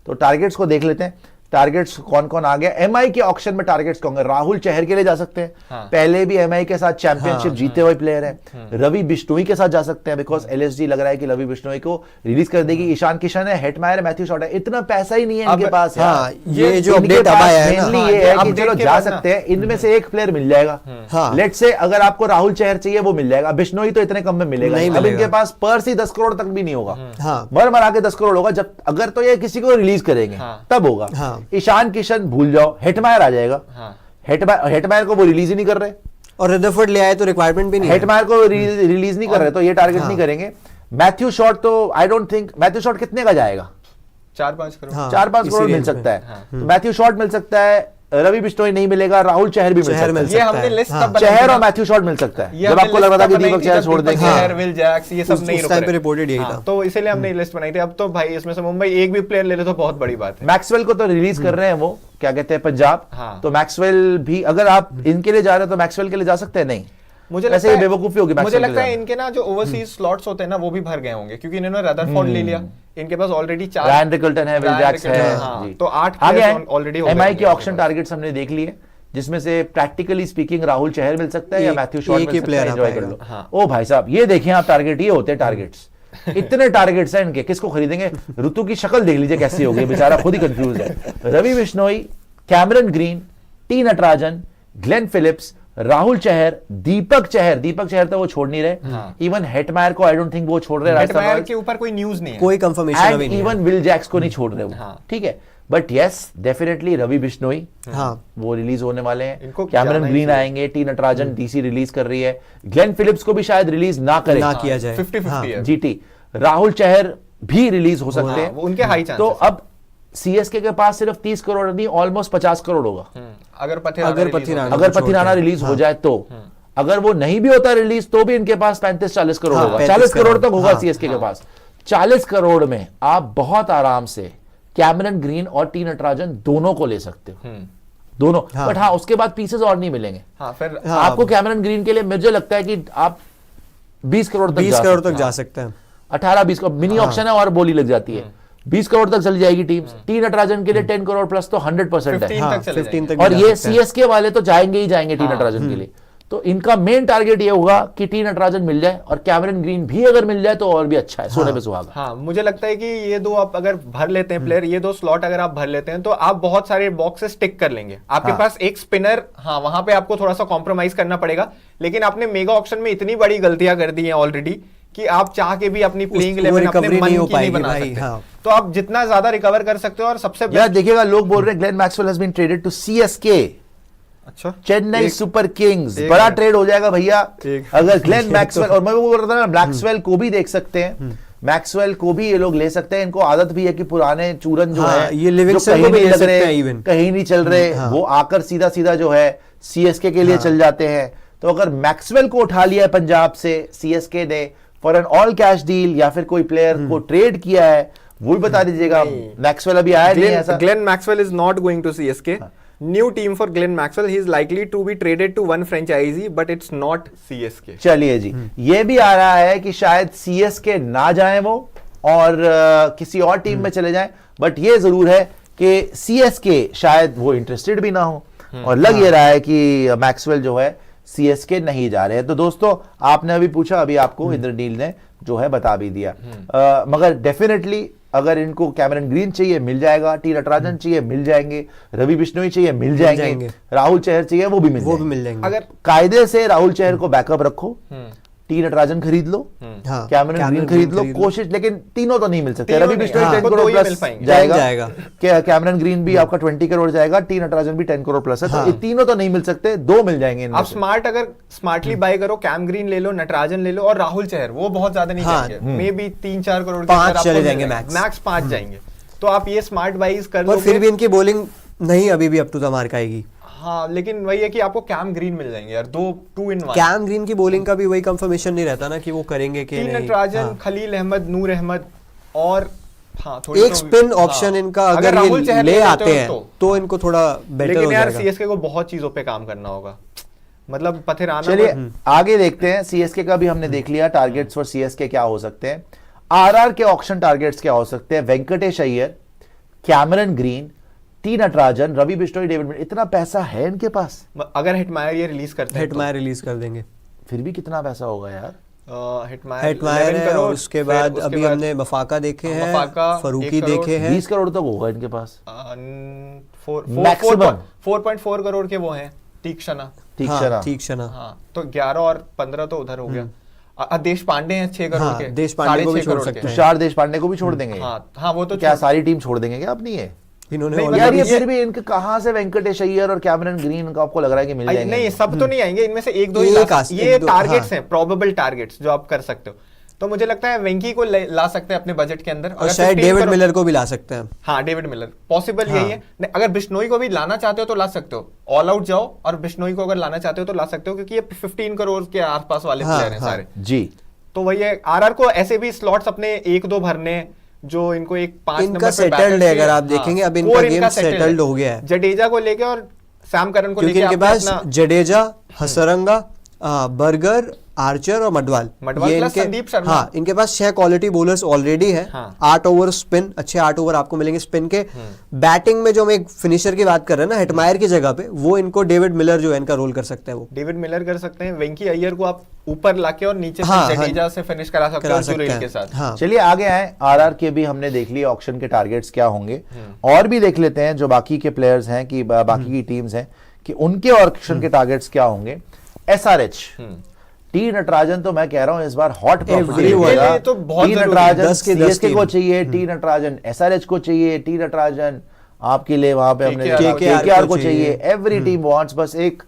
तो टारगेट्स को देख लेते हैं, टारगेट्स कौन कौन आ गया। एमआई के ऑक्शन में टारगेट्स कौन, राहुल चहर के लिए जा सकते हैं, पहले भी एमआई के साथ चैंपियनशिप जीते हुए प्लेयर हैं। रवि बिश्नोई के साथ जा सकते हैं, बिकॉज एलएसजी लग रहा है कि रवि बिश्नोई को रिलीज कर देगी। ईशान किशन है, हेटमायर, मैथ्यू शॉट है, इतना पैसा ही नहीं है इनके पास। ये जो अपडेट आया है मेनली ये है कि चलो जा सकते हैं, इनमें से एक प्लेयर मिल जाएगा। लेट से अगर आपको राहुल चहर चाहिए वो मिल जाएगा, बिश्नोई तो इतने कम में मिलेगा। अब इनके पास पर्स ही 10 करोड़ तक भी नहीं होगा, मर मरा के 10 करोड़ होगा। जब अगर तो ये किसी को रिलीज करेंगे तब होगा। ईशान किशन भूल जाओ, हेटमायर आ जाएगा। हेटमायर को वो रिलीज ही नहीं कर रहे, और रदरफोर्ड ले आए तो रिक्वायरमेंट भी नहीं, हेटमायर को रिलीज नहीं कर रहे, तो ये टारगेट नहीं करेंगे। मैथ्यू शॉट तो आई डोंट थिंक, मैथ्यू शॉट कितने का जाएगा, 4-5 करोड़, 4-5 करोड़ मिल सकता है। तो मैथ्यू शॉट मिल सकता है, रवि बिश्नोई नहीं मिलेगा, राहुल चहर भी मिल सकता है। ये हमने लिस्ट तब चहर और मैथ्यू शॉट मिल सकता है। जब आपको लग रहा था कि दीपक चहर छोड़ देंगे, चहर, विल जैक्स, ये सब नहीं उस टाइम पे रिपोर्टेड यही था, तो इसीलिए हमने लिस्ट बनाई थी। अब तो भाई इसमें से मुंबई एक भी प्लेयर ले ले तो बहुत बड़ी बात है। मैक्सवेल को तो रिलीज कर रहे हैं, वो क्या कहते हैं पंजाब, तो मैक्सवेल भी अगर आप इनके लिए जा रहे हो तो मैक्सवेल के लिए जा सकते हैं। नहीं, मुझे वैसे ये बेवकूफी होगी। मुझे लगता है इनके ना जो ओवरसीज स्लॉट्स होते हैं ना वो भी भर गए होंगे, क्योंकि इन्होंने रदरफोर्ड ले लिया, इनके पास ऑलरेडी 4, रैन रिकल्टन है, विल जैक्स है, तो 8 प्लेयर्स ऑलरेडी हो गए। एमआई के ऑक्शन टारगेट्स हमने देख लिए, जिसमें से प्रैक्टिकली स्पीकिंग राहुल चहर मिल सकता है या मैथ्यू शॉट मिल सकता है, एंजॉय कर लो। ओ भाई साहब ये देखें आप, टारगेट ये होते हैं टारगेट्स, इतने टारगेट्स हैं इनके, किसको खरीदेंगे। ऋतु की शक्ल देख लीजिए कैसी होगी, बेचारा खुद ही कंफ्यूज है। Ravi Bishnoi, Cameron Green, T Natarajan, Glenn Phillips, Rahul Chahar, Deepak Chahar तो वो छोड़ नहीं रहे। इवन हेटमायर को आई डोंट थिंक वो छोड़ रहे, हेटमायर के ऊपर कोई न्यूज़ नहीं है, कोई कंफर्मेशन अभी नहीं है। इवन विल जैक्स को नहीं छोड़ रहे वो, ठीक है। But yes definitely Ravi Bishnoi वो रिलीज होने वाले हैं। कैमरन ग्रीन आएंगे, टी नटराजन डीसी रिलीज कर रही है, ग्लेन फिलिप्स को भी शायद रिलीज ना करे, ना किया जाए, 50-50 है। जीटी, राहुल चहर भी रिलीज हो सकते हैं, उनके हाई चांसेस। तो अब सीएसके के पास सिर्फ 30 करोड़ नहीं, ऑलमोस्ट 50 करोड़ होगा अगर पथिराना रिलीज हो जाए तो। अगर वो नहीं भी होता रिलीज तो भी इनके पास 35-40 करोड़ होगा, 40 करोड़ तक होगा सीएसके के पास। 40 करोड़ में आप बहुत आराम से कैमरन ग्रीन और टी नटराजन दोनों को ले सकते हो, दोनों। बट हाँ उसके बाद पीसेस और नहीं मिलेंगे। फिर आपको कैमरन ग्रीन के लिए मुझे लगता है कि आप 20 करोड़ तक जा सकते हैं, 18-20 का मिनी ऑक्शन है और बोली लग जाती है, 20 करोड़ तक चली जाएगी टीम। टी नटराजन के लिए 10 करोड़ प्लस तो 100% है, 15 तक और ये सीएसके वाले तो जाएंगे ही जाएंगे टी नटराजन के लिए। तो इनका मेन टारगेट ये होगा कि टी नटराजन मिल जाए, और कैमरन ग्रीन भी अगर मिल जाए तो और भी अच्छा है, सोने पे सुहागा। हाँ, मुझे लगता है कि ये दो आप अगर भर लेते हैं प्लेयर, ये दो स्लॉट अगर आप भर लेते हैं तो आप बहुत सारे बॉक्सेस टिक कर लेंगे। आपके पास एक स्पिनर, हाँ वहां पे आपको थोड़ा सा कॉम्प्रोमाइज करना पड़ेगा, लेकिन आपने मेगा ऑक्शन में इतनी बड़ी गलतियां कर दी हैं ऑलरेडी कि आप चाह के भी अपनी प्लेइंग 11 अपने मन की नहीं बना सकते। तो आप जितना ज्यादा रिकवर कर सकते हो, और सबसे यार देखिएगा लोग बोल रहे हैं Glenn Maxwell has been traded to CSK, अच्छा चेन्नई सुपर किंग्स, बड़ा ट्रेड हो जाएगा भैया अगर ग्लेन मैक्सवेल। और मैं वो बोल रहा था ना, मैक्सवेल को भी देख सकते हैं, मैक्सवेल को भी ये लोग ले सकते हैं। इनको आदत भी है कि पुराने चूरन जो है ये लिविंगस्टन को भी ले सकते हैं, इवन कहीं नहीं चल रहे, वो आकर सीधा सीधा जो है सीएसके के लिए चल जाते हैं। तो अगर मैक्सवेल को उठा लिया है पंजाब से सीएसके ने for an all cash deal, या फिर कोई प्लेयर को ट्रेड किया है, वो भी बता दीजिएगा। मैक्सवेल अभी आया नहीं ऐसा। Glenn Maxwell is not going to CSK. New team for Glenn Maxwell, he is likely to be traded to one franchise, but it's not CSK. चलिए जी, ये भी आ रहा है कि शायद सीएसके ना जाए वो और किसी और टीम में चले जाएं, बट ये जरूर है कि सीएसके शायद वो इंटरेस्टेड भी ना हो, और लग ये रहा है कि मैक्सवेल जो है सीएसके नहीं जा रहे हैं। तो दोस्तों आपने अभी पूछा, अभी आपको इंद्रनील ने जो है बता भी दिया। मगर डेफिनेटली अगर इनको कैमरन ग्रीन चाहिए मिल जाएगा, टी नटराजन चाहिए मिल जाएंगे, रवि बिश्नोई चाहिए मिल जाएंगे, राहुल चहर चाहिए वो भी मिल जाएंगे। अगर कायदे से राहुल चहर को बैकअप रखो, टी नटराजन खरीद लो, कैमरन ग्रीन खरीद लो, कोशिश, लेकिन तीनों तो नहीं मिल सकते। रवि बिश्नोई 10 करोड़ प्लस जाएगा, कैमरन ग्रीन भी आपका 20 करोड़ जाएगा, टी नटराजन भी 10 करोड़ प्लस है। तो ये तीनों तो नहीं मिल सकते, दो मिल जाएंगे। आप स्मार्ट अगर स्मार्टली बाय करो, कैम ग्रीन ले लो, नटराजन ले लो और राहुल चहर, वो बहुत ज्यादा नहीं जाएंगे, मे बी 3-4 करोड़, 5 चले जाएंगे मैक्स 5 जाएंगे। तो आप ये स्मार्ट बाइज कर लो। फिर भी इनकी बॉलिंग नहीं अभी भी अप टू द मार्क आएगी। हाँ, लेकिन वही है कि आपको कैम ग्रीन मिल जाएंगे यार, 2 in 1। कैम ग्रीन की बॉलिंग का भी वही कंफर्मेशन नहीं रहता ना कि वो करेंगे कि नहीं। नटराजन, खलील अहमद, नूर अहमद, और हाँ थोड़ी एक स्पिन ऑप्शन इनका अगर ये ले आते हैं तो इनको थोड़ा बेटर हो जाएगा। लेकिन यार सीएसके को बहुत चीजों पे काम करना होगा, मतलब पथिराना। चलिए आगे देखते हैं। सीएसके का भी हमने देख लिया, टारगेट्स फॉर सीएसके क्या हो सकते हैं। आरआर के ऑक्शन टारगेट्स क्या हो सकते हैं। Venkatesh Iyer, Cameron Green, T Natarajan, Ravi Bishnoi, David Miller, इतना पैसा है इनके पास? अगर हिटमायर ये रिलीज करते हैं हिटमायर रिलीज कर देंगे। फिर भी कितना पैसा होगा यार? हिटमायर है और उसके बाद अभी हमने मफाका देखे हैं, फरूकी देखे हैं। 20 करोड़ तक होगा इनके पास 4.4 करोड़ के वो हैं तीक्ष्णा। तीक्ष्णा तो 11 और 15 तो उधर हो गया। देश पांडे हैं 6 करोड़ के, देश पांडे को भी छोड़ सकते हैं। तुषार देश पांडे को भी छोड़ देंगे? हाँ वो तो क्या सारी टीम छोड़ देंगे क्या अपनी? है इन्होंने यार ये फिर भी इनके कहाँ से वेंकटेश अय्यर और कैमरन ग्रीन का आपको लग रहा है कि मिल जाएंगे? नहीं, सब तो नहीं आएंगे, इनमें से एक दो ही ये टारगेट्स हैं, प्रोबेबल टारगेट्स जो आप कर सकते हो। तो मुझे लगता है वेंकी को ला सकते हैं अपने बजट के अंदर, और शायद डेविड मिलर को भी ला सकते हैं। हाँ, डेविड मिलर पॉसिबल यही है। अगर बिश्नोई को भी लाना चाहते हो तो ला सकते हो, ऑल आउट जाओ और बिश्नोई को अगर लाना चाहते हो तो ला सकते हो, क्योंकि ये 15 करोड़ के आसपास वाले प्लेयर हैं सारे जी। तो वही है, आरआर को ऐसे भी स्लॉट्स अपने 1-2 भरने, जो इनको एक 5 नंबर पे सेटल्ड है। अगर आप देखेंगे अब इनका गेम सेटल्ड हो गया है, जडेजा को लेके और सैम करन को लेके। इनके पास जडेजा, हसरंगा, बर्गर, आर्चर और मडवाल प्लस संदीप शर्मा। हाँ, इनके पास 6 क्वालिटी बॉलर्स ऑलरेडी है। 8 ओवर स्पिन, अच्छे 8 ओवर आपको मिलेंगे स्पिन के। बैटिंग में जो हम एक फिनिशर की बात कर रहे हैं ना हिटमायर की जगह पे, वो इनको डेविड मिलर जो है इनका रोल कर सकता है। वो डेविड मिलर कर सकते हैं। वेंकी अय्यर को आप ऊपर लाके और नीचे से जडेजा से फिनिश करा सकते हैं जुरेल के साथ। चलिए आगे आए, आरआर के भी हमने देख लिया ऑक्शन के टारगेट्स क्या होंगे, और भी देख लेते हैं जो बाकी के प्लेयर्स हैं कि बाकी की टीम्स हैं कि उनके ऑक्शन के टारगेट्स क्या होंगे। एसआरएच, टी नटराजन तो मैं कह रहा हूं इस बार हॉट प्रॉपर्टी होगा। तो टी नटराजन सीएसके को चाहिए, टी नटराजन एसआरएच को चाहिए, टी नटराजन आपके लिए वहां पे हमने केकेआर को चाहिए। एवरी टीम वांट्स, बस एक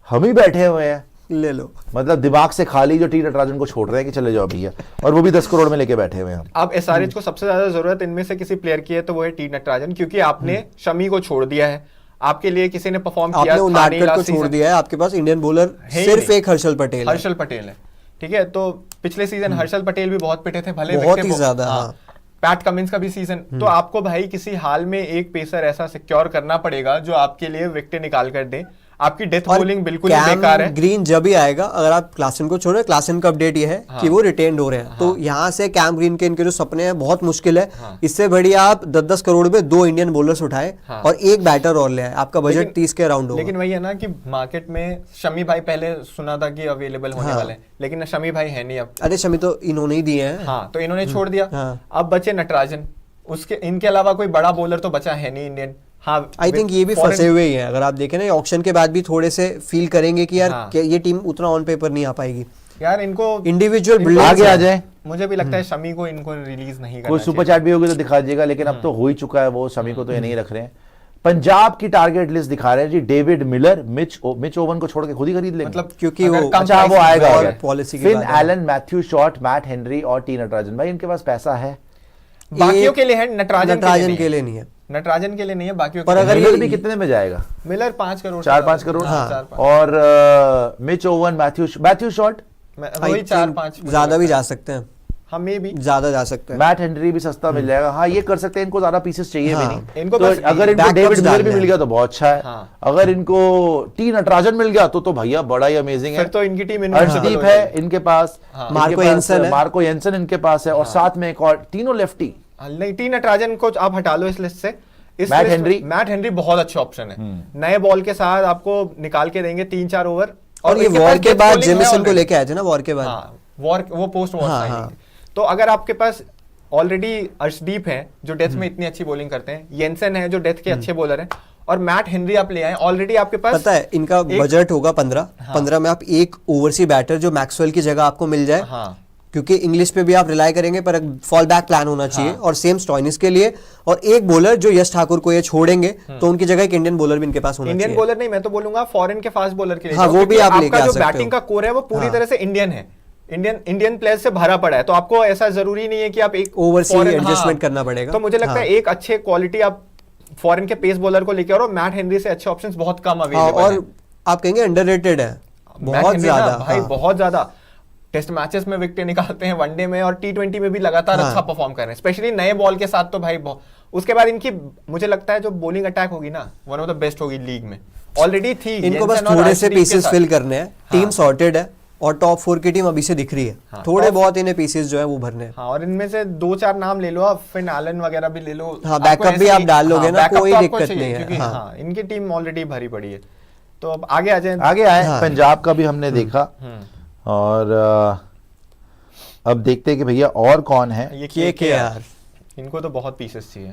हम ही बैठे हुए हैं, ले लो मतलब दिमाग से खाली, जो टी नटराजन को छोड़ रहे हैं कि चले जाओ भैया, और वो भी 10 करोड़ में लेके बैठे हुए हैं हम। अब एसआरएच को सबसे ज्यादा जरूरत इनमें से किसी प्लेयर की है तो वो है टी नटराजन, क्योंकि आपने शमी को छोड़ दिया है, आपके लिए किसी ने परफॉर्म किया, आपने को छोड़ दिया है, आपके पास इंडियन बॉलर सिर्फ एक हर्षल पटेल है। ठीक है, तो पिछले सीजन हर्षल पटेल भी बहुत पिटे थे, भले बहुत ही ज्यादा। पैट कमिंस का भी सीजन। तो आपको भाई किसी हाल में एक पेसर ऐसा सिक्योर करना पड़ेगा जो आपके लिए विकेट निकाल कर दे। आपकी डेथ बॉलिंग बिल्कुल ही बेकार है। ग्रीन जब ही आएगा, अगर आप क्लासन को छोड़े, क्लासन का अपडेट ये है कि वो रिटेन्ड हो रहे हैं। तो यहाँ से कैम ग्रीन के इनके जो सपने हैं बहुत मुश्किल है। इससे बढ़िया आप 10-10 करोड़ में 2 इंडियन बॉलर्स उठाए और एक बैटर और ले आए, आपका बजट 30 के अराउंड होगा। लेकिन वही है ना कि मार्केट में शमी भाई पहले सुना था कि अवेलेबल होने वाले हैं, लेकिन शमी भाई है नहीं अब। अरे शमी तो इन्होंने ही दिए हैं। हाँ, तो इन्होंने छोड़ दिया। अब बचे नटराजन, उसके इनके अलावा कोई बड़ा बॉलर तो बचा है नहीं इंडियन। हाँ, आई थिंक ये भी फंसे हुए ही हैं। अगर आप देखें ना ऑक्शन के बाद भी थोड़े से फील करेंगे कि यार ये टीम उतना ऑन पेपर नहीं आ पाएगी यार। इनको इंडिविजुअल आगे आ जाए, मुझे भी लगता है शमी को इनको रिलीज नहीं करना। कोई सुपर चैट भी होगी तो दिखा दीजिएगा, लेकिन अब तो हो ही चुका है वो, शमी को तो ये नहीं रख रहे हैं। पंजाब की टारगेट लिस्ट दिखा रहे हैं जी, डेविड मिलर, मिच ओवन को छोड़ के खुद ही खरीद लेंगे, मतलब क्योंकि वो अच्छा वो आएगा policy. Finn Allen, Matthew short, Matt Henry और टी नटराजन। भाई इनके पास पैसा है, बाकियों के लिए है, नटराजन के लिए नहीं है। नटराजन के लिए नहीं है, बाकियों पर अगर मिलर भी कितने में जाएगा? मिलर 5 करोड़, 4-5 करोड़। और मिच ओवन, मैथ्यू शॉर्ट वही 4-5, ज्यादा भी जा सकते हैं, हमें भी ज्यादा जा सकते हैं। मैट हेनरी भी सस्ता मिल जाएगा। हाँ, ये कर सकते हैं, इनको ज्यादा पीसेस चाहिए भी नहीं इनको। तो अगर इनको डेविड मिलर भी मिल गया तो बहुत अच्छा है। अगर इनको टी नटराजन मिल गया तो भैया बड़ा ही अमेजिंग है। फिर तो इनकी टीम हर्षदीप है इनके पास, मार्को येंसन इनके पास है, और साथ में एक और, तीनों लेफ्टी। नहीं, टी नटराजन को आप हटा लो इस लिस्ट से। मैट हेनरी बहुत अच्छा ऑप्शन है, नए बॉल के साथ आपको निकाल के देंगे 3-4 ओवर। और ये वॉर के बाद जेमिसन को लेके आए थे ना, वॉर के बाद वो पोस्ट वॉर साइनिंग। तो अगर आपके पास ऑलरेडी अर्शदीप है जो डेथ में इतनी अच्छी बॉलिंग करते हैं, येंसन है जो डेथ के अच्छे बॉलर हैं, और मैट हेनरी आप ले आए, ऑलरेडी आपके पास पता है इनका बजट होगा 15 में आप एक ओवरसी बैटर जो मैक्सवेल की जगह आपको मिल जाए। क्योंकि इंग्लिश पे भी आप रिलाई करेंगे, पर फॉल बैक प्लान होना चाहिए। और सेम स्टॉइनिस के लिए, और एक बॉलर जो यश ठाकुर को ये छोड़ेंगे तो उनकी जगह एक इंडियन बॉलर भी इनके पास होना चाहिए। इंडियन बॉलर नहीं, मैं तो बोलूंगा फॉरेन के फास्ट बॉलर के लिए। हाँ, वो भी आप लेके आ सकते हो। बैटिंग का कोर है वो पूरी तरह से इंडियन है, इंडियन प्लेयर से भरा पड़ा है। तो आपको ऐसा जरूरी नहीं है कि आप एक ओवरसी एडजस्टमेंट करना पड़ेगा। तो मुझे लगता है एक अच्छे क्वालिटी आप फॉरेन के पेस बॉलर को लेके आओ। मैट हेनरी से अच्छे ऑप्शंस बहुत कम अवेलेबल हैं, और आप कहेंगे अंडररेटेड है बहुत ज्यादा भाई, बहुत ज्यादा। टेस्ट मैचेस में विकेट निकालते हैं, वनडे में और टी20 में भी लगातार अच्छा परफॉर्म कर रहे हैं, स्पेशली नए बॉल के साथ। तो भाई उसके बाद इनकी मुझे लगता है जो बॉलिंग अटैक होगी ना, वन ऑफ द बेस्ट होगी लीग में। ऑलरेडी थी, इनको बस थोड़े से पीसेस फिल करने हैं, टीम सॉर्टेड है और टॉप 4 की टीम अभी से दिख रही है। हाँ, थोड़े बहुत इन्हें पीसेस जो है वो भरने हैं। हाँ, और इनमें से 2-4 नाम ले लो आप, फिन एलन वगैरह भी ले लो। हाँ, आपको बैकअप भी ऐसे आप डाल लोगे ना, बैकअप कोई तो आपको दिक्कत चाहिए, नहीं है। क्योंकि हाँ। हाँ, इनकी टीम ऑलरेडी भरी पड़ी है। तो अब आगे आ जाए। आगे आए, हाँ। पंजाब का भी हमने देखा, और अब देखते हैं कि भैया और कौन है। ये KKR इनको तो बहुत पीसेस चाहिए।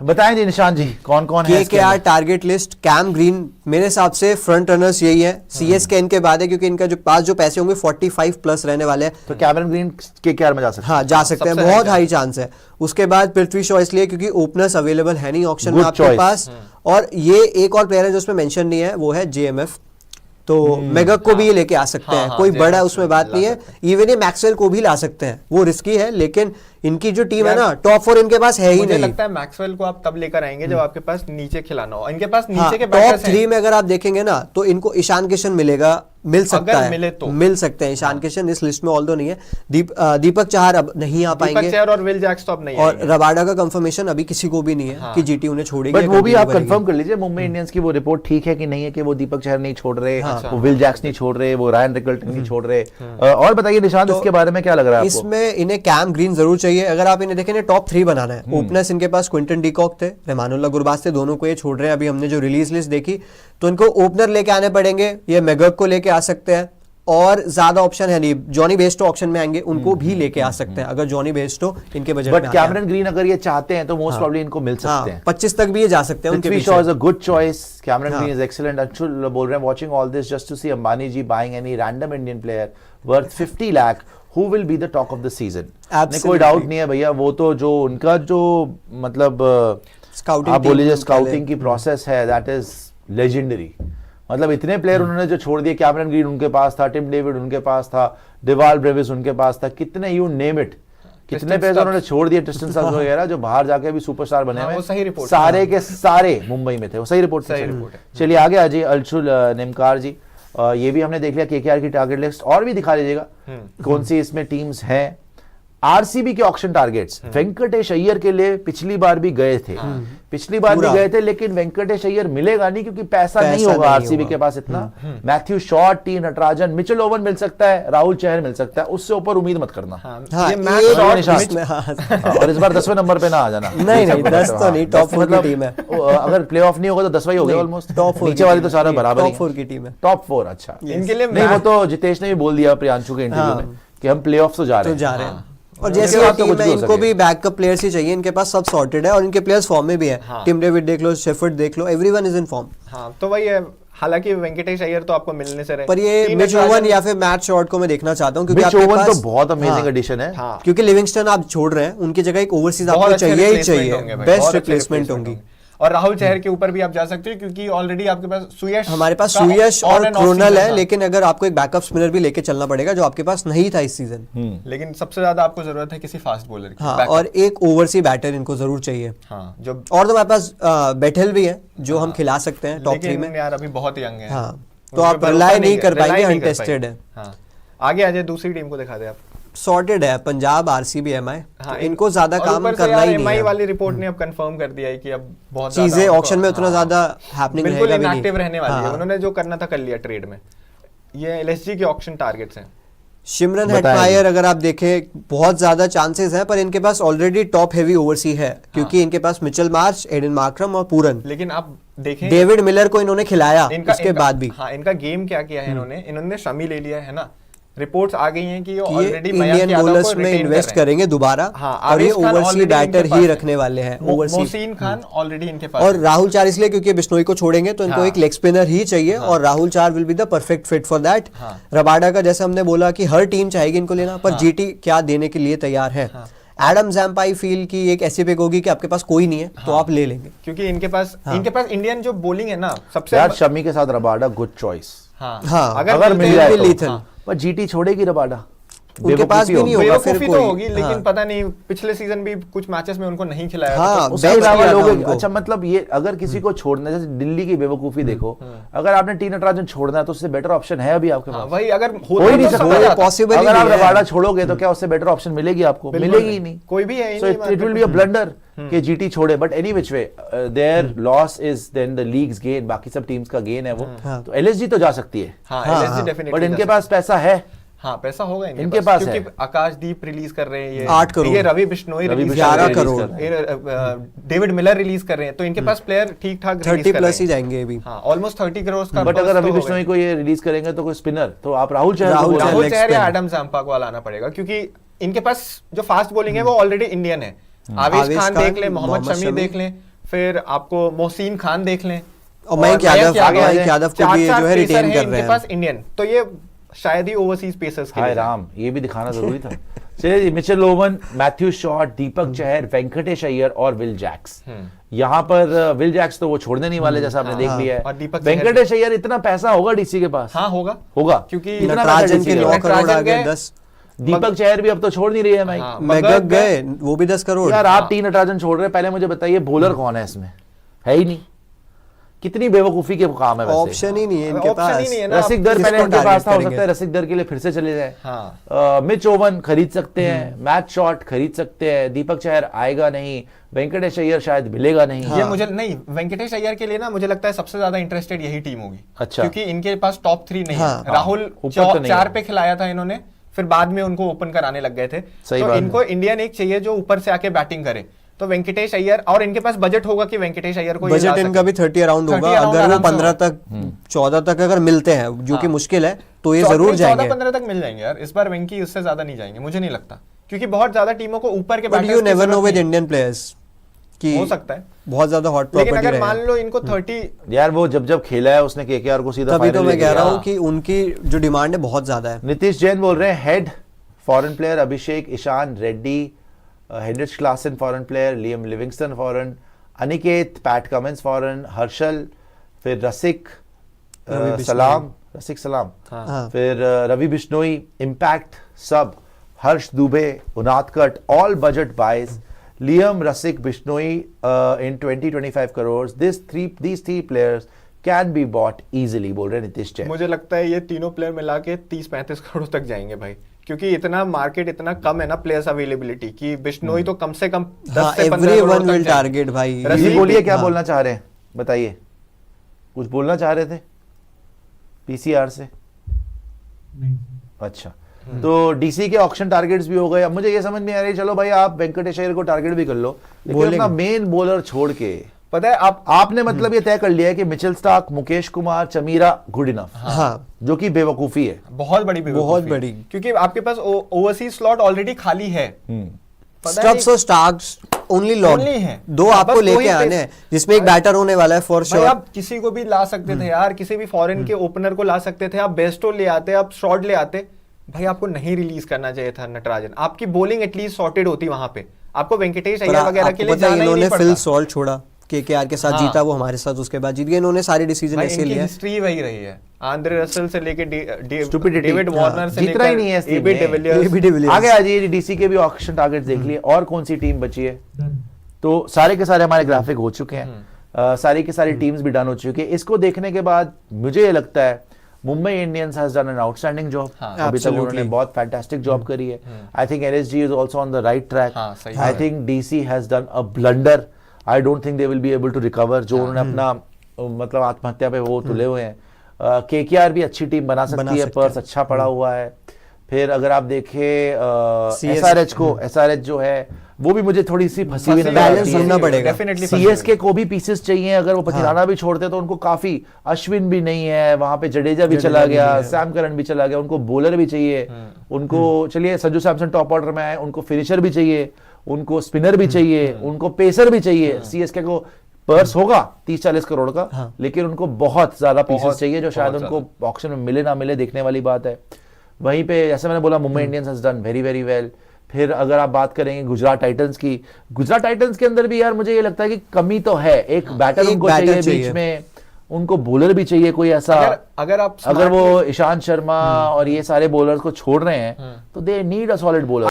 बताएं जी निशान जी, कौन कौन है इसके KKR अंदर? टारगेट लिस्ट, कैम ग्रीन मेरे हिसाब से फ्रंट रनर्स यही है। CSK इनके बाद है, क्योंकि इनका जो पास जो पैसे होंगे 45 प्लस रहने वाले हैं। तो कैमरन ग्रीन KKR में जा सकते हैं। हाँ, जा सकते हैं, सबसे बहुत high हाई चांस है। उसके बाद पृथ्वी शॉ इसलिए क्योंकि ओपनर्स अवेलेबल है नहीं ऑक्शन में Good आपके choice. पास। और ये एक और प्लेयर है जो उसमें मेंशन नहीं है, वो है JMF। तो मेगक को भी ये लेके आ सकते हैं, कोई JMF बड़ा उसमें बात ला नहीं है। सकते इवन ये मैक्सवेल को भी ला सकते हैं, वो रिस्की है, लेकिन इनकी जो टीम है ना, टॉप 4 इनके पास है ही मुझे नहीं। लगता है मैक्सवेल को आप तब लेकर आएंगे जब आपके पास नीचे खिलाना हो। इनके पास हाँ, नीचे के टॉप बैटर्स 3 में अगर आप देखेंगे ना, तो इनको ईशान किशन मिल सकता अगर है, मिले तो। मिल सकते हैं ईशान किशन इस लिस्ट में, ऑल्दो नहीं है। दीपक चाहर अब नहीं आ दीपक पाएंगे, चहर और विल जैक्स तो अब नहीं और आएंगे। रबाडा का कंफर्मेशन अभी किसी को भी नहीं है कि जीटी उन्हें छोड़ेगी। बट या वो भी continue आप करेगी। कंफर्म कर लीजिए, मुंबई इंडियंस की वो रिपोर्ट ठीक है कि नहीं है कि वो दीपक चहर नहीं छोड़ रहे, हाँ। वो विल जैक्स नहीं छोड़ रहे, वो रायन रिकल्टन नहीं छोड़ रहे। और बताइए निशान, इसके बारे में क्या लग रहा है आपको? इसमें इन्हें कैम ग्रीन जरूर चाहिए। अगर आप इन्हें देखें, टॉप 3 बनाना है। ओपनर्स इनके पास क्विंटन डीकॉक थे, रहमानुल्लाह गुरबाज थे, दोनों को ये छोड़ रहे हैं। अभी हमने जो रिलीज लिस्ट देखी, तो इनको ओपनर लेके आने पड़ेंगे। ये मेगक को लेके आ सकते हैं, और ज्यादा ऑप्शन है नहीं। जॉनी बेस्टो ऑप्शन में आएंगे, उनको भी लेके आ सकते हैं अगर जॉनी बेस्टो इनके बजट में बट आ गया। कैमरन ग्रीन अगर ये चाहते हैं तो मोस्ट प्रोबब्ली इनको मिल सकते हैं। 25 तक भी ये जा सकते हैं उनके पृथ्वी पीछे। Shaw is a good choice, Cameron Green is excellent. Anshul बोल रहे हैं, watching all this just to see Ambani ji buying any random Indian player worth 50 lakh who will be the talk of the season. कोई डाउट नहीं है भैया, वो तो जो उनका जो मतलब स्काउटिंग आप बोलिए स्काउटिंग की प्रोसेस है, दैट इज लेजेंडरी। मतलब इतने प्लेयर उन्होंने जो छोड़ दिए, कैमरन ग्रीन उनके पास था, टिम डेविड उनके पास था, डिवाल ब्रेविस उनके पास था, कितने यू नेम इट, कितने प्लेयर उन्होंने छोड़ दिए, ट्रिस्टन स्टब्स वगैरह, जो बाहर जाके भी सुपरस्टार बने हुए। वो सही रिपोर्ट सारे के सारे मुंबई में थे, वो सही रिपोर्ट सही थी। रिपोर्ट है। चलिए आगे आ जाइए, अंशुल निमकार जी, ये भी हमने देख लिया KKR की टारगेट लिस्ट, और भी दिखा लीजिएगा कौन सी इसमें टीम्स हैं। आरसीबी के ऑक्शन टारगेट्स, वेंकटेश अय्यर के लिए पिछली बार भी गए थे, पिछली बार भी गए थे, लेकिन वेंकटेश अय्यर मिलेगा नहीं क्योंकि पैसा नहीं होगा आरसीबी के पास इतना। Matthew Shaw, T Natarajan, Mitchell Owen मिल सकता है, राहुल चहर मिल सकता है, उससे ऊपर उम्मीद मत करना। हाँ, ये एक मैच शॉट निशान मिच- में, हाँ। और इस बार 10वें नंबर पे ना आ जाना। नहीं, 10 तो नहीं, टॉप 4 की टीम है। अगर प्ले ऑफ नहीं होगा तो 10वां ही हो गया ऑलमोस्ट। टॉप 4 नीचे वाली तो सारा बराबर ही टॉप 4 की टीम है। टॉप 4। अच्छा, इनके लिए नहीं वो तो जितेश ने भी बोल दिया प्रियांशु के इंटरव्यू में कि हम प्ले ऑफ तो जा रहे तो हैं। जा रहे हैं। और उसके जैसे बाद तो टीम कुछ है, भी हो इनको सके। भी बैकअप प्लेयर्स ही चाहिए। इनके पास सब सॉर्टेड है और इनके प्लेयर्स फॉर्म में भी है। टिम डेविड देख लो, शेफर्ड देख लो, एवरीवन इज इन फॉर्म। हाँ, तो वही है। हालांकि वेंकटेश अय्यर तो आपको मिलने से रहे, पर ये टी मिच नटराजन- ओवन या फिर मैट शॉर्ट को मैं देखना चाहता हूँ, क्योंकि मिच आपके ओवन पास तो बहुत अमेजिंग हाँ, एडिशन है। हाँ, क्योंकि लिविंगस्टन आप छोड़ रहे हैं, उनकी जगह एक ओवरसीज बहुत आपको अच्छे चाहिए ही replacement चाहिए, होंगे भाई, बेस्ट बहुत अच्छे रिप्लेसमेंट replacement होंगी। और राहुल चहर के ऊपर भी आप जा सकते हो, क्योंकि ऑलरेडी आपके पास सुयश, हमारे पास का सुयश on और and off क्रोनल season है, था। लेकिन अगर आपको एक बैकअप स्पिनर भी लेके चलना पड़ेगा, जो आपके पास नहीं था इस सीजन। लेकिन सबसे ज्यादा आपको जरूरत है किसी फास्ट बॉलर की। हाँ, backup। और एक ओवरसी बैटर इनको जरूर चाहिए। हाँ, जो और तो हमारे पास बेटल भी है, जो हम खिला सकते हैं टॉप 3 लेकिन में। यार अभी बहुत यंग है। हाँ, उन तो पे आप भरोसा रिलाई नहीं कर rely पाएंगे, नहीं कर अनटेस्टेड पाएंगे। है। हाँ, आगे आ जाए, दूसरी टीम को दिखा दे आप। सॉर्टेड है पंजाब, आरसीबी, एमआई। हाँ, इनको ज्यादा और काम ऊपर से करना यार ही नहीं MI है। वाली रिपोर्ट ने अब कंफर्म कर दिया है कि अब बहुत ज्यादा चीजें उनको- ऑक्शन में उतना हाँ, ज्यादा हैपनिंग बिल्कुल रहेगा भी नहीं। इनएक्टिव रहने वाली है। हाँ। उन्होंने जो करना था कर लिया ट्रेड में। ये एलएसजी के ऑक्शन टारगेट्स हैं। शिमरन बताएं। हेटमायर अगर आप देखें, बहुत ज्यादा चांसेस हैं, पर इनके पास ऑलरेडी टॉप हेवी ओवरसी है, क्योंकि इनके पास मिचेल मार्श, एडन मार्क्रम और पूरन, लेकिन आप देखें डेविड मिलर को इन्होंने खिलाया उसके बाद भी। हाँ, इनका गेम क्या किया है इन्होंने शमी ले लिया है ना। रिपोर्ट्स आ गई हैं कि ये ये ऑलरेडी इंडियन बॉलर्स में इन्वेस्ट करेंगे दोबारा, हाँ, और ये आवेश खान ओवरसी already बैटर इनके ही पास रखने वाले हैं। ओवरसी मोहसिन खान ऑलरेडी इनके पास और है। राहुल चार इसलिए क्योंकि बिश्नोई को छोड़ेंगे तो इनको हाँ। एक लेग स्पिनर ही चाहिए, और राहुल चार will be the perfect fit for that. हाँ। रबाडा का जैसे हमने बोला कि हर टीम चाहेगी इनको लेना, पर जीटी क्या देने के लिए तैयार है। एडम जैम्पाई फील की एक ऐसी पिक होगी कि आपके पास कोई नहीं है तो आप ले लेंगे। क्योंकि इनके पास इंडियन जो बॉलिंग है ना सबसे यार शमी के साथ रबाडा गुड चॉइस। हाँ, हाँ, अगर मिल तो जाए भी तो। lethal। पर जीटी छोड़ेगी रबाडा। उनके पास भी नहीं होगा फिर बेवकूफी तो कोई। होगी, लेकिन हाँ। पता नहीं पिछले सीजन भी कुछ मैचेस में उनको नहीं खिलाया हाँ, तो उसके बेंच अलावा किया था लोग उनको। अच्छा मतलब ये अगर किसी को छोड़ना है, जैसे दिल्ली की बेवकूफी देखो, अगर आपने टी नटराजन छोड़ना है तो उससे बेटर ऑप्शन है अभी आपके हाँ, पास? वही अगर हो ही नहीं तो सकता। समझ आता। पॉसिबल ही अगर आप नहीं है। रबाडा छोड़ोगे तो क्या उससे बेटर ऑप्शन मिलेगी आपको? बिल्कुल मिलेगी ही नहीं। नहीं। कोई भी है ही So नहीं it market will be a blunder कि जीटी छोड़े, but any which way their loss is then the leagues gain, बाकी सब टीम्स का गेन है वो। हाँ। तो एलएसजी तो जा सकती है, हाँ, हाँ, LSG हाँ। definitely बट जा इनके सकता पास पैसा है। है। हाँ, पैसा होगा इनके पास क्योंकि है। आकाशदीप रिलीज कर रहे हैं ये 8 करोड़। ये रवि बिश्नोई रवि रिलीज बिश्नोई 11 release करोड़। कर रहे हैं। डेविड मिलर रिलीज कर रहे हैं, तो इनके पास प्लेयर ठीक ठाक 30 प्लस ही जाएंगे अभी। हाँ, ऑलमोस्ट 30 करोड़ का बट burst अगर रवि तो हो बिश्नोई गए। को ये रिलीज करेंगे तो कोई स्पिनर, तो आप राहुल चहर को राहुल बोलो। चहर राहुल leg चहर या spin। एडम जाम्पा को लाना पड़ेगा, क्योंकि इनके पास जो फास्ट बॉलिंग है वो ऑलरेडी इंडियन है। आवेश आवेश खान खान, देख लें, मोहम्मद मोहम्मद शमी शमी। देख लें, फिर आपको मोहसिन खान देख लें, और मयंक यादव को भी ये चार जो है पेसर रिटेन हैं कर रहे इनके हैं। पास इंडियन, तो ये शायद ही ओवरसीज पेसर्स के हाय लिए राम, ये भी दिखाना जरूरी था। चलिए जी, Mitchell oven, Matthew Short, Deepak Chahar, Venkatesh Iyer और विल जैक्स। यहाँ पर विल जैक्स तो वो छोड़ने नहीं वाले, जैसा आपने देख लिया और है। दीपक चहर वेंकटेश अय्यर, इतना पैसा होगा डीसी के पास? हाँ होगा होगा, क्योंकि इतना पैसा नटराजन डीसी के के 9 पास। करोड़ आ नटराजन गए, गए। 10। दीपक चहर भी अब तो छोड़ नहीं रही है माइक। हाँ, मैगक गए, वो भी 10 करोड़। यार आप टी नटराजन छोड़ रहे हैं, पहले मुझे बताइए बॉलर कौन है इसमें? है ही नहीं। कितनी बेवकूफी के काम है वैसे। ऑप्शन ही नहीं है इनके ऑप्शन ही पास। नहीं है ना। रसिक दर किसको पहले इनके target पास था, हो करेंगे? सकता है रसिक दर के लिए फिर से चले जाए। हाँ। मिच ओवन खरीद सकते हैं, मैच शॉट खरीद सकते हैं, दीपक चहर आएगा नहीं, वेंकटेश अय्यर शायद मिलेगा नहीं। ये मुझे नहीं, वेंकटेश अय्यर के लिए ना मुझे लगता है सबसे ज्यादा इंटरेस्टेड यही टीम होगी। अच्छा। क्योंकि इनके पास टॉप 3 नहीं हाँ। है। राहुल ऊपर तो नहीं 4 है। पे खिलाया था इन्होंने, फिर बाद में उनको ओपन कराने लग गए थे। सही तो बात इनको इंडियन एक चाहिए जो ऊपर से आके बैटिंग करे, तो वेंकटेश अय्यर, और इनके पास बजट होगा कि वेंकटेश अय्यर को ये ला बजट इनका सके। भी 30 अराउंड 30 होगा। around अगर वो आराम से 15 होगा। तक 14 तक अगर मिलते हैं, जो कि हाँ। मुश्किल है, तो ये जरूर जाएंगे। 14-15 तक मिल जाएंगे यार, इस बार वेंकी उससे ज्यादा नहीं जाएंगे, मुझे नहीं लगता, क्योंकि बहुत ज्यादा टीमों को ऊपर के बट batters यू की नेवर जरूरत नो विद नहीं है। इंडियन प्लेयर्स कि हो सकता है, बहुत ज्यादा हॉट लेकिन प्रॉपर्टी अगर मान रहे। लो इनको 30 यार वो जब खेला है उसने केकेआर को सीधा तभी तो final मैं ले कह गया। रहा हूँ कि उनकी जो डिमांड है बहुत ज्यादा है। नितिश जैन बोल रहे हैं Head foreign player, Abhishek Ishan Reddy, Heinrich Klaasen foreign player, Liam Livingstone foreign, Aniket, Pat Cummins foreign, Harshal, फिर रसिक रवि बिश्नोई। सलाम, रसिक सलाम, हाँ। फिर Ravi Bishnoi, impact sub, Harsh Dubey, Unadkat, all budget buys, Liam, Rasikh, Bishnoi in 20-25 crores. These three players can be bought easily, बोल रहे हैं नितिश जैन। मुझे लगता है ये तीनों प्लेयर मिला के 30-35 करोड़ तक जाएंगे भाई, क्योंकि इतना मार्केट इतना कम है ना प्लेयर्स अवेलेबिलिटी, कि बिश्नोई तो कम से कम 10 हाँ, से 15 एवरीवन करोड़ तक विल जाएंगे। टारगेट भाई। रसिक जी बोलिए, क्या हाँ। बोलना चाह रहे हैं बताइए, कुछ बोलना चाह रहे थे पीसीआर से? अच्छा, तो डीसी के ऑक्शन टारगेट्स भी हो गए। अब मुझे ये समझ नहीं आ रही, चलो भाई आप वेंकटेश अय्यर को टारगेट भी कर लो, लेकिन बोलेंगे। अपना मेन बॉलर छोड़ के पता है आपने मतलब ये तय कर लिया है कि Mitchell Starc, Mukesh Kumar, Chameera good enough, हाँ, जो कि बेवकूफी है। बहुत बड़ी बेवकूफी बहुत है। बड़ी। क्योंकि आपके पास ओवरसीज स्लॉट ऑलरेडी खाली है। पता स्टब्स और स्टार्क्स ओनली लॉन्ग Only है। दो आपको बस लेके वही आने पे- हैं, जिसमें एक बैटर होने वाला है फॉर भाई श्योर। आप किसी को भी ला सकते थे यार, किसी भी फॉरेन के ओपनर को ला सकते थे, आप बेस्टो ले आते, आप शॉट ले आते, भाई आपको नहीं रिलीज करना चाहिए था नटराजन, आपकी बॉलिंग एटलीस्ट सॉर्टेड होती वहां पे, आपको वेंकटेश अय्यर वगैरह के लिए जाना ही इन्होंने नहीं फिल पड़ता। सॉल्ट छोड़ा, केकेआर के साथ हाँ। जीता, वो हमारे साथ उसके बाद जीत गए। इन्होंने सारे डिसीजन भाई ऐसे इनकी लिए। हिस्ट्री वही रही है, आंद्रे रसल से लेके Stupidity। डेविड वार्नर से जीतना ही लेकर नहीं है इस टीम एबी में। डिविलियर्स। AB de Villiers. आगे आ जाइए, डीसी के भी ऑक्शन टारगेट्स देख लिए, और कौन सी टीम बची है? तो सारे के सारे हमारे ग्राफिक हो चुके हैं, सारी की सारी टीम्स भी डन हो चुकी है। इसको देखने के बाद मुझे ये लगता है Mumbai Indians has done an outstanding job. हाँ, अभी तक absolutely। उन्होंने बहुत फैंटास्टिक जॉब करी है। I think LSG is also on the right track. हाँ, सही आई है। Think DC has done a blunder. I don't think they will be able to recover. जो उन्होंने अपना मतलब आत्महत्या पे वो तुले हुए हैं। केकेआर भी अच्छी टीम बना सकती है, पर्स अच्छा पड़ा हुआ है। फिर अगर आप देखें एसआरएच को, एसआरएच जो है वो भी मुझे थोड़ी सी फंसी हुई नजर बैलेंस आती है। ढूंढना पड़ेगा। डेफिनेटली सीएसके को भी पीसेस चाहिए, अगर वो पथिराना भी छोड़ते तो उनको काफी, अश्विन भी नहीं है वहां पे, जडेजा भी चला भी गया, नहीं है। सैम करन भी चला गया, उनको बॉलर भी चाहिए, उनको चलिए संजू सैमसन टॉप ऑर्डर में आए, उनको फिनिशर भी चाहिए, उनको स्पिनर भी चाहिए, उनको पेसर भी चाहिए। सीएसके को पर्स होगा 30-40 करोड़ का, हाँ। लेकिन उनको बहुत ज्यादा पीसेस बहुत- चाहिए, जो शायद बहुत उनको ऑक्शन में मिले ना मिले देखने वाली बात है। वहीं पे जैसे मैंने बोला Mumbai Indians has done very very well. फिर अगर आप बात करेंगे गुजरात टाइटंस की, गुजरात टाइटंस के अंदर भी यार मुझे ये लगता है कि कमी तो है, एक बैटर एक उनको बैटर चाहिए चाहिए। बीच में, उनको बॉलर भी चाहिए कोई ऐसा, अगर आप अगर वो ईशांत शर्मा और ये सारे बॉलर्स को छोड़ रहे हैं तो they need a solid bowler.